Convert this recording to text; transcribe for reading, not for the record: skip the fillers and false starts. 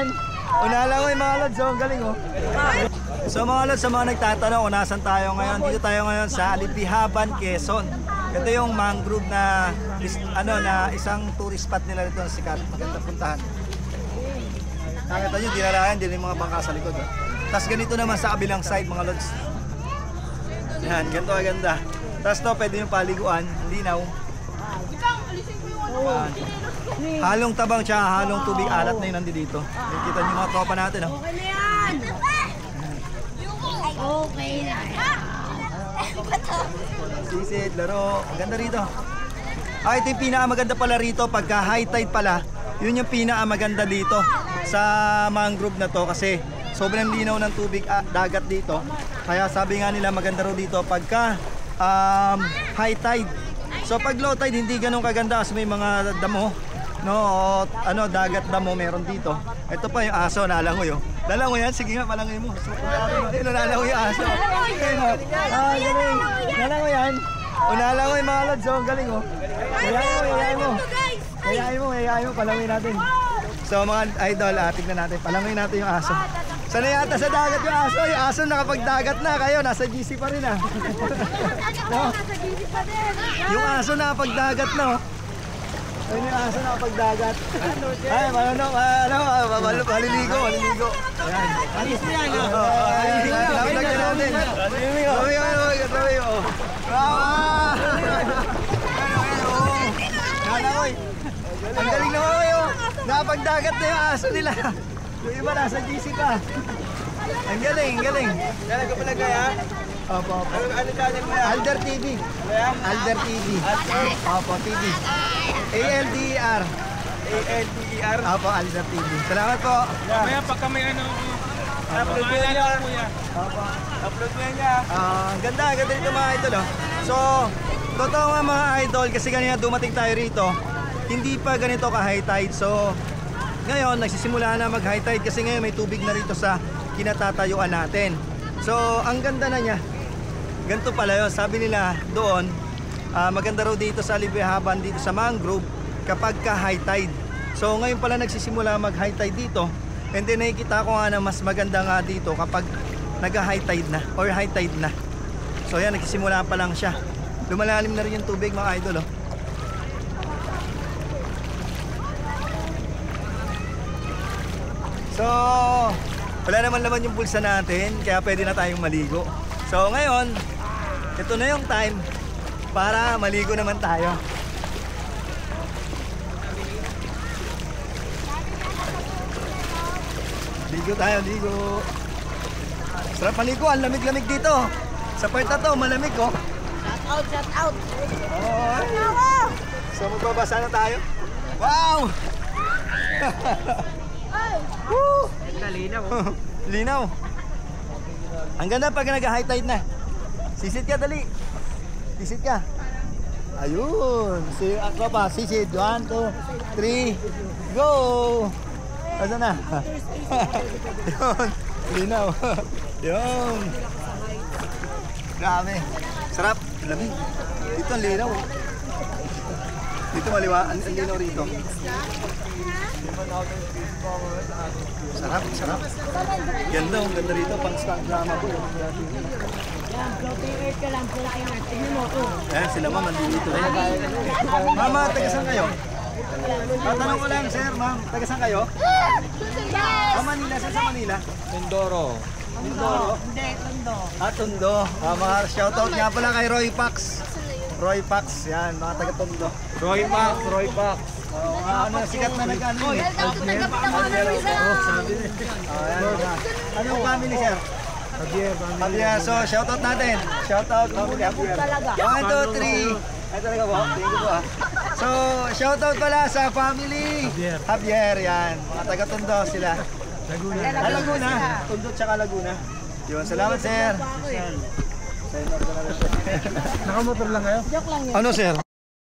yan. Unalangoy mga lods, ang galing oh. So mga lods, sa mga nagtatanong kung nasan tayo ngayon, dito tayo ngayon sa Alipihaban, Quezon. Ito yung mangrove na isang tourist spot nila dito na sikat. Maganda puntahan. Nakita nyo, dinarayan din yung mga bangka sa likod. Oh. Tapos ganito naman sa kabilang side mga lods. Yan, ganito aganda. Tapos to, pwede yung paliguan, linaw. Halong tabang tsaka halong tubig alat na yun nandito. Nakikita nyo mga tropa natin. Oh. Okay na yan! Okay na yan. Sisid, laro. Ang ganda rito. Ito yung pinakamaganda pala rito. Pagka high tide pala, yun yung pinakamaganda dito sa mangrove na to. Kasi sobrang linaw ng tubig dagat dito. Kaya sabi nga nila maganda ro dito pagka high tide. So pag low tide hindi ganun kaganda kasi may mga damo, no, dagat damo meron dito. Ito pa yung aso, nalangoy oh. Nalangoy yan, sige nga palangoy mo. Nalangoy yung aso. Galing. Nalangoy yan. Nalangoy mga lods, oh, galing oh. Hayain mo, palangoy natin. So mga idol, tignan natin, palangoy natin yung aso. Sana yata sa dagat yung aso. Yung aso nakapagdagat na. Kayo, nasa GC pa rin ah. No? Yung aso nakapagdagat na oh. Ayun yung aso nakapagdagat. Ay, maliligo. Ayan. Alis mo yan ah. Laplag na natin. Sabi mo. Nalakoy. Ang galing naman kayo. Nakapagdagat na yung aso nila. Yung iba nasa GC pa. Ang galing. Galing ka pala kaya? Opo. Ano channel mo yan? Alder TV. Alder TV. Opo, TV. ALDER. ALDER? Opo, Alder TV. Salamat po. Mamaya pagka may upload mo yan. Opo. Upload mo yan. Ganda dito mga idol oh. So, totoo nga mga idol kasi kanina dumating tayo rito. Hindi pa ganito ka high tide. So, ngayon, nagsisimula na mag-high tide kasi ngayon may tubig na rito sa kinatatayuan natin. So, ang ganda na niya. Ganito pala yun. Sabi nila doon, maganda raw dito sa Alipihaban, dito sa mangrove, kapag ka high tide. So, ngayon pala nagsisimula mag-high tide dito. And then, nakikita ko nga na mas maganda nga dito kapag nag-high tide na or high tide na. So, yan, nagsisimula pa lang siya. Lumalalim na rin yung tubig mga idol, oh. So, wala naman yung bulsa natin, kaya pwede na tayong maligo. So, ngayon, ito na yung time para maligo naman tayo. Ligo tayo, ligo. Sarap maligo, ang lamig-lamig dito. Sa part na to, malamig oh. Shout out! Oh. So, magbabasa na tayo. Wow! Woo! Linaw. Linaw. Ang ganda pag nag-high tide na. Sisid ka, dali. Sisid ka. Ayun. Ako pa, sisid. 1, 2, 3. Go! Asa na? Yun. Linaw. Yun. Grabe. Sarap. Lamig. Dito ang linaw. Dito maliwa. Ang linaw rito. Sarap. Ganda, ang ganda rito. Pang stand drama po. Yan, floating earth ka lang. Sila kayo natin. Tignan mo ako. Ayan, sila ma'am, nandito. Mama, taga-saan kayo? Tatanong ko lang, sir, ma'am. Taga-saan kayo? Manila. Saan sa Manila? Mindoro. Mindoro? Hindi, Tondo. Tondo. Mga shoutout nga pala kay Roy Pax. Yan, mga taga-Tondo. Roy Pax. Sikat na nag-ano eh. Anong family, sir? Javier. So, shoutout natin. Shoutout. 1, 2, 3. Ay talaga po. Thank you po ah. So, shoutout pala sa family. Javier, yan. Mga taga-Tondo sila. Laguna. Tondo tsaka Laguna. Yun, salamat sir. Nakamotor lang kayo? Joke lang yun. Ano sir?